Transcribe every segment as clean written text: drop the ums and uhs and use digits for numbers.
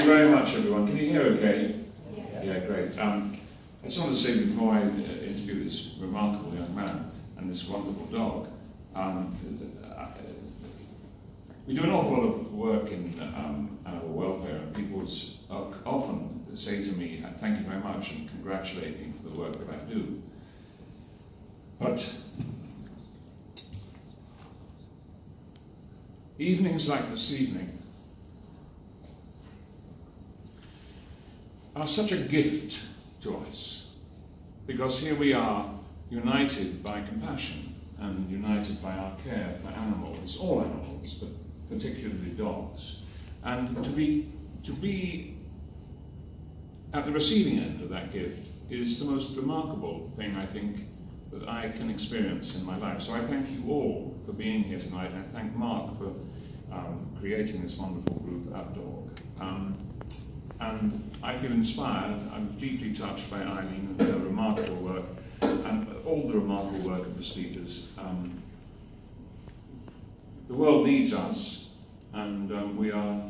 Thank you very much, everyone. Can you hear okay? Yeah, great. I just wanted to say before I interview this remarkable young man and this wonderful dog, we do an awful lot of work in animal welfare, and people often say to me, thank you very much, and congratulate me for the work that I do. But evenings like this evening are such a gift to us, because here we are united by compassion and united by our care for animals, all animals, but particularly dogs, and to be at the receiving end of that gift is the most remarkable thing, I think, that I can experience in my life. So I thank you all for being here tonight, and I thank Mark for creating this wonderful group, APDAWG. And I feel inspired. I'm deeply touched by Eileen and her remarkable work, and all the remarkable work of the speakers. The world needs us, and we are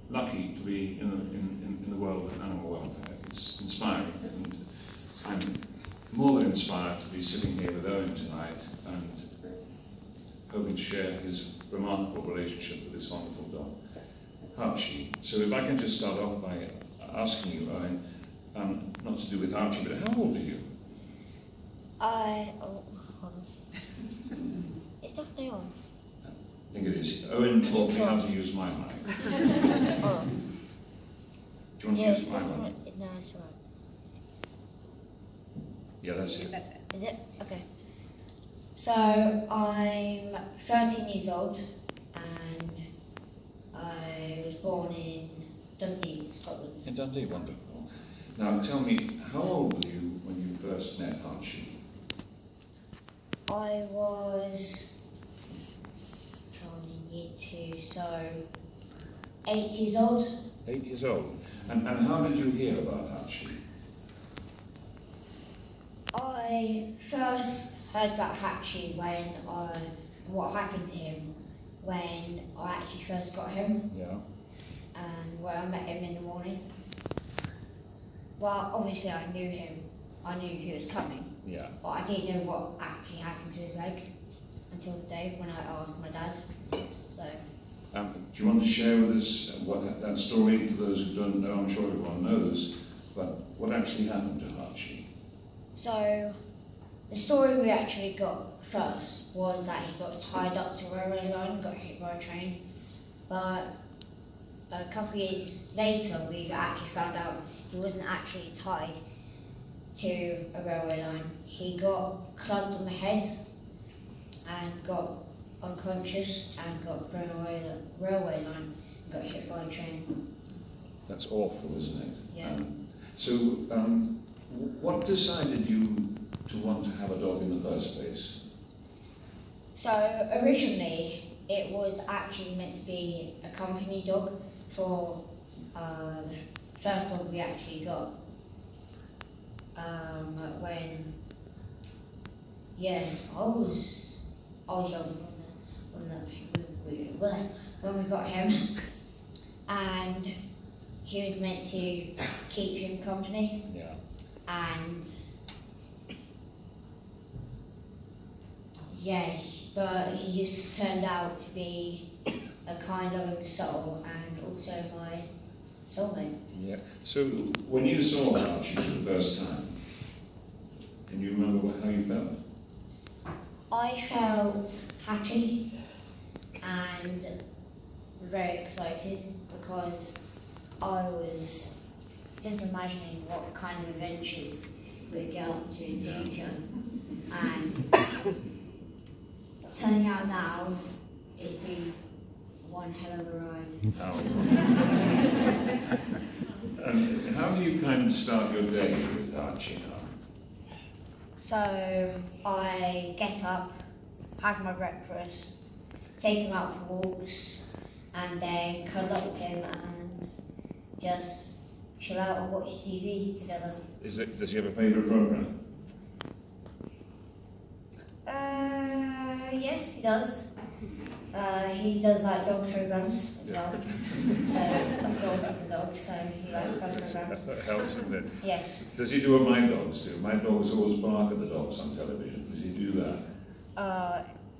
lucky to be in the world of animal welfare. It's inspiring, and I'm more than inspired to be sitting here with Owen tonight and hoping to share his remarkable relationship with this wonderful dog, Archie. So if I can just start off by asking you, Owen, not to do with Archie, but how old are you? Hold on. It's definitely on. I think it is. Owen taught me how to use my mic. Hold on. Do you want to use my mic? No, it's right. Yeah, that's it. That's it. Is it? Okay. So, I'm 13 years old, and I was born in Dundee, Scotland. In Dundee, wonderful. Now tell me, how old were you when you first met Archie? I was in year 2, so 8 years old. 8 years old. And how did you hear about Archie? I first heard about Hatchie when what happened to him when I actually first got him. Yeah. And when I met him in the morning. Well, obviously I knew him. I knew he was coming. Yeah. But I didn't know what actually happened to his leg until the day when I asked my dad. So. Do you want to share with us what that story, for those who don't know? I'm sure everyone knows, but what actually happened to Archie? So, the story we actually got first was that he got tied up to a railway line, got hit by a train, but a couple of years later we actually found out he wasn't actually tied to a railway line. He got clubbed on the head and got unconscious and got thrown away the railway line and got hit by a train. That's awful, isn't it? Yeah. What decided you to want to have a dog in the first place? So originally it was actually meant to be a company dog for the first dog we actually got. When I was young when we got him, and he was meant to keep him company. Yeah. And yeah, but he just turned out to be a kind, loving soul, and also my soulmate. Yeah. So when you saw Archie for the first time, can you remember how you felt? I felt happy and very excited because I was just imagining what kind of adventures we'd get up to in the future. And turning out now, it's been one hell of a ride. And how do you kind of start your day with Archie now? So I get up, have my breakfast, take him out for walks, and then cuddle up with him and just chill out and watch TV together. Does he have a favourite programme? Yes, he does. He does like dog programs as well. So, of course, he's a dog, so he likes dog programs. That helps, doesn't it? Yes. Does he do what my dogs do? My dogs always bark at the dogs on television. Does he do that?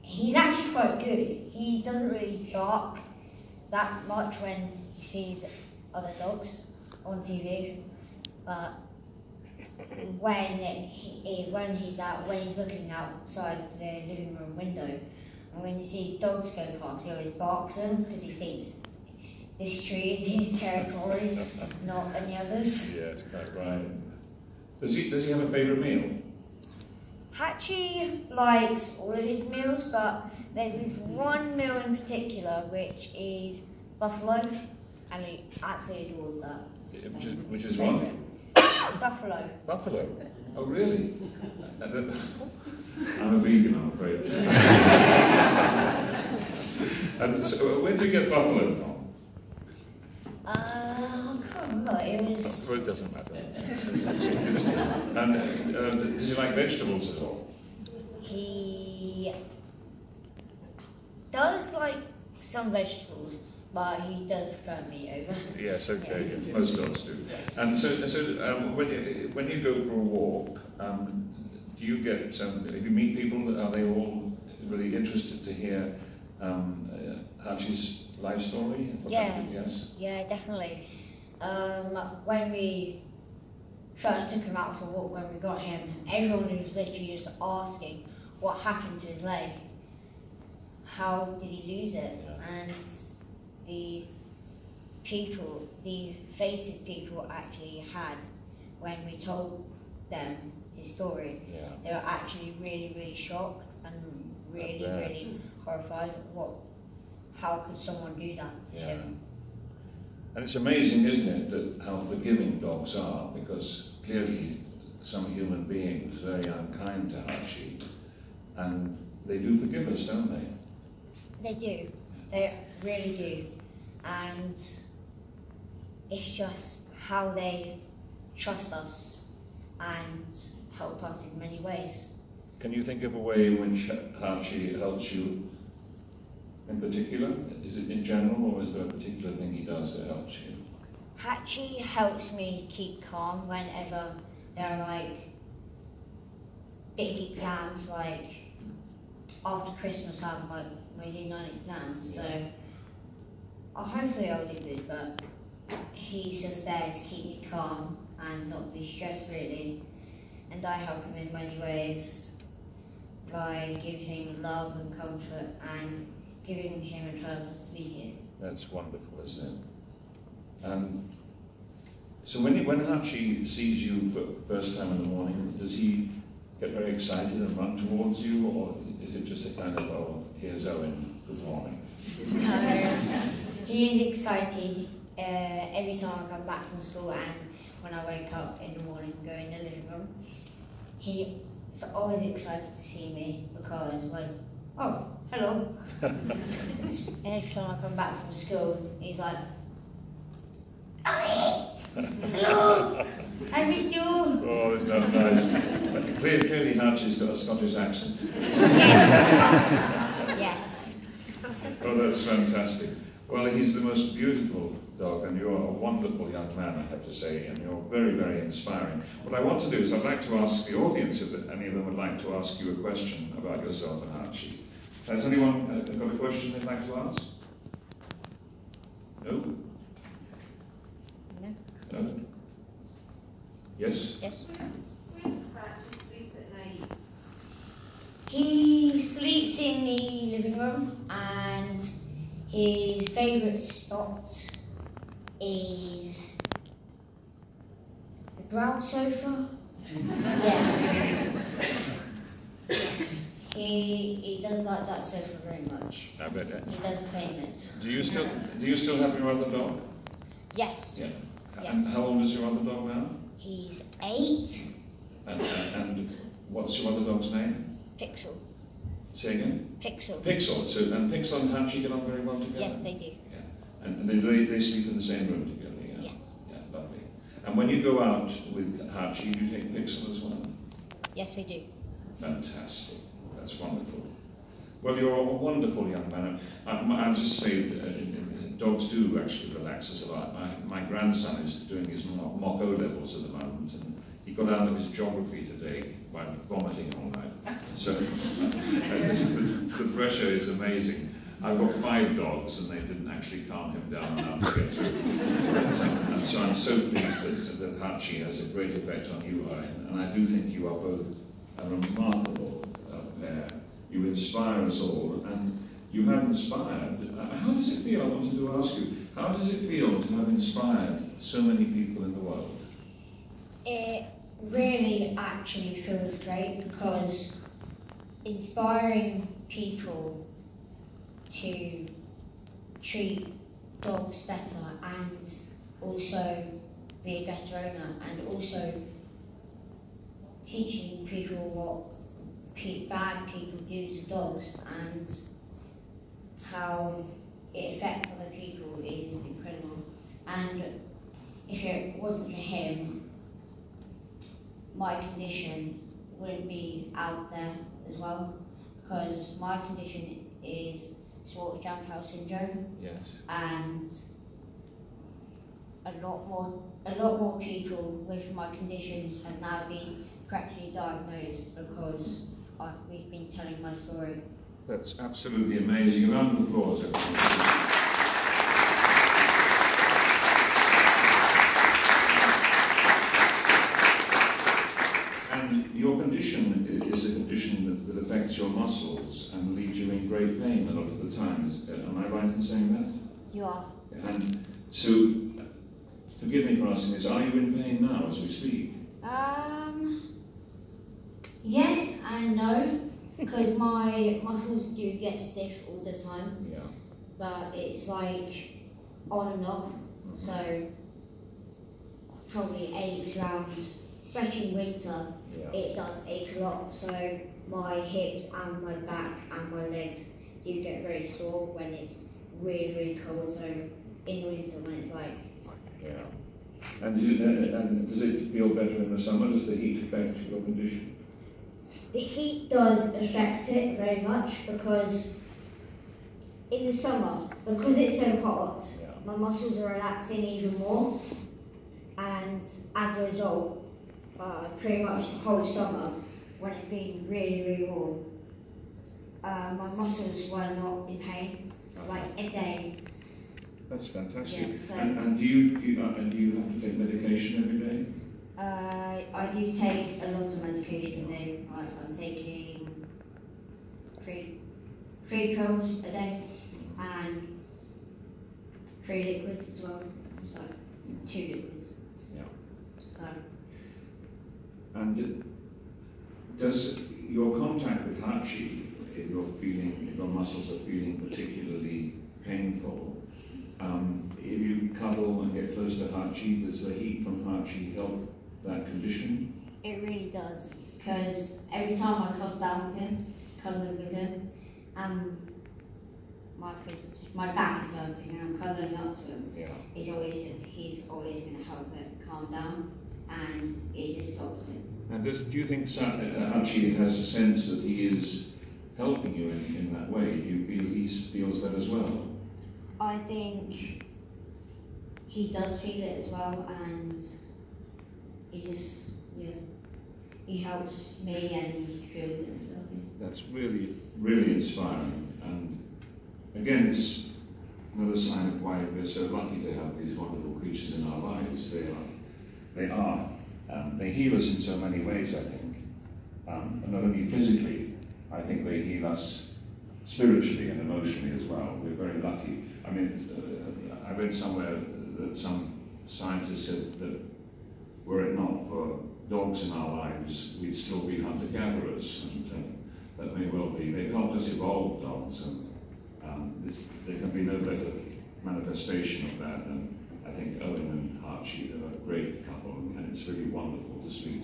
He's actually quite good. He doesn't really bark that much when he sees other dogs on TV, but when he's looking outside the living room window, and when he sees dogs go past, he always barks them because he thinks this tree is his territory, not any others. Yes, quite right. Does he have a favourite meal? Hatchie likes all of his meals, but there's this one meal in particular which is buffalo, and he absolutely adores that. Which is what? Buffalo. Buffalo? Oh, really? I'm a vegan, I'm afraid. And so, where do you get buffalo from? I can't remember. It was. Well, it doesn't matter. And does he like vegetables at all? He does like some vegetables, but he does prefer meat over. Yes, okay. Yes. Most dogs do. Yes. And so when you go for a walk, do you get? If you meet people, are they all really interested to hear Hatchie's life story? Yeah. Yes. Yeah, definitely. When we first took him out for a walk, when we got him, everyone was literally just asking what happened to his leg. How did he lose it? Yeah. And the faces people actually had when we told them his story, Yeah. they were actually really, really shocked and really horrified. How could someone do that to him? And it's amazing, isn't it, that how forgiving dogs are, because clearly some human beings are very unkind to Hatchie, and they do forgive us, don't they? They do. They really do. And it's just how they trust us and help us in many ways. Can you think of a way in which Hatchie helps you in particular? Is it in general, or is there a particular thing he does that helps you? Hatchie helps me keep calm whenever there are like big exams, like after Christmas I have my year 9 exams, so hopefully I'll do good, but he's just there to keep me calm and not be stressed really, and I help him in many ways by giving him love and comfort and giving him a purpose to be here. That's wonderful, isn't it? So when Hatchie sees you for the first time in the morning, does he get very excited and run towards you, or is it just a kind of, oh, here's Owen, good morning? He is excited every time I come back from school, and when I wake up in the morning and go in the living room. He's always excited to see me because, like, oh, hello. And every time I come back from school, he's like, Owen! Hello! I missed you! Oh, isn't that nice? Clearly Hatchie's got a Scottish accent. Yes. Yes. Oh, that's fantastic. Well, he's the most beautiful dog, and you're a wonderful young man, I have to say, and you're very, very inspiring. What I want to do is I'd like to ask the audience if any of them would like to ask you a question about yourself and Hatchie. Has anyone got a question they'd like to ask? No? No? No? Yes? Yes. Where does Hatchie sleep at night? He sleeps in the living room, and his favourite spot is the brown sofa. Yes. Yes. He does like that sofa very much. I bet that. He does claim it. Do you still have your other dog? Yes. Yeah. Yes. How old is your other dog now? He's 8. And what's your other dog's name? Pixel. Say again? Pixel. Pixel. So, and Pixel and Hatchie get on very well together? Yes, they do. Yeah. And they sleep in the same room together, yeah? Yes. Yeah, lovely. And when you go out with Hatchie, do you take Pixel as well? Yes, we do. Fantastic. That's wonderful. Well, you're a wonderful young man. I'll just say, dogs do actually relax us a lot. My grandson is doing his mock O-levels at the moment, and he got out of his geography today by vomiting all night. So the pressure is amazing. I've got 5 dogs, and they didn't actually calm him down enough to get through. And so I'm so pleased that Hachi has a great effect on you, Owen. And I do think you are both a remarkable pair. You inspire us all, and you have inspired. How does it feel? I wanted to ask you, how does it feel to have inspired so many people in the world? It really actually feels great, because inspiring people to treat dogs better and also be a better owner, and also teaching people what bad people do to dogs and how it affects other people is incredible. And if it wasn't for him, my condition wouldn't be out there as well, because my condition is Swartz jump out syndrome. Yes. And a lot more people with my condition has now been correctly diagnosed because we've been telling my story. That's absolutely amazing. A round of applause, everyone. And your condition is a condition that affects your muscles and leaves you in great pain a lot of the time. Am I right in saying that? You are. And so, forgive me for asking this, are you in pain now as we speak? Yes and no, because my muscles do get stiff all the time. Yeah. But it's like on and off, so probably aches around, especially in winter. Yeah. It does ache a lot, so my hips and my back and my legs do get very sore when it's really, really cold. So in winter when it's like... Yeah. And does it feel better in the summer? Does the heat affect your condition? The heat does affect it very much, because in the summer, because it's so hot, Yeah. my muscles are relaxing even more, and as a result, pretty much the whole summer, when it's been really, really warm, my muscles were not in pain, like a day. That's fantastic. Yeah, so and do you have to take medication every day? I do take a lot of medication a day. I'm taking three pills a day and 3 liquids as well. So 2 liquids. Yeah. So. And does your contact with Hachi, if your muscles are feeling particularly painful, if you cuddle and get close to Hachi, does the heat from Hachi help that condition? It really does, because every time I cuddle down with him, my back is hurting and I'm cuddling up to him. Yeah. He's always going to help it calm down, and it just stops it. And do you think Hachi has a sense that he is helping you in that way? Do you feel he feels that as well? I think he does feel it as well, and he helps me and he feels it himself. That's really, really inspiring. And again, it's another sign of why we're so lucky to have these wonderful creatures in our lives. They heal us in so many ways, I think. And not only physically, I think they heal us spiritually and emotionally as well. We're very lucky. I mean, I read somewhere that some scientists said that were it not for dogs in our lives, we'd still be hunter-gatherers, and that may well be. They've helped us evolve, dogs, and there can be no better manifestation of that than, I think, Owen and Hachi are a great couple, and it's really wonderful to speak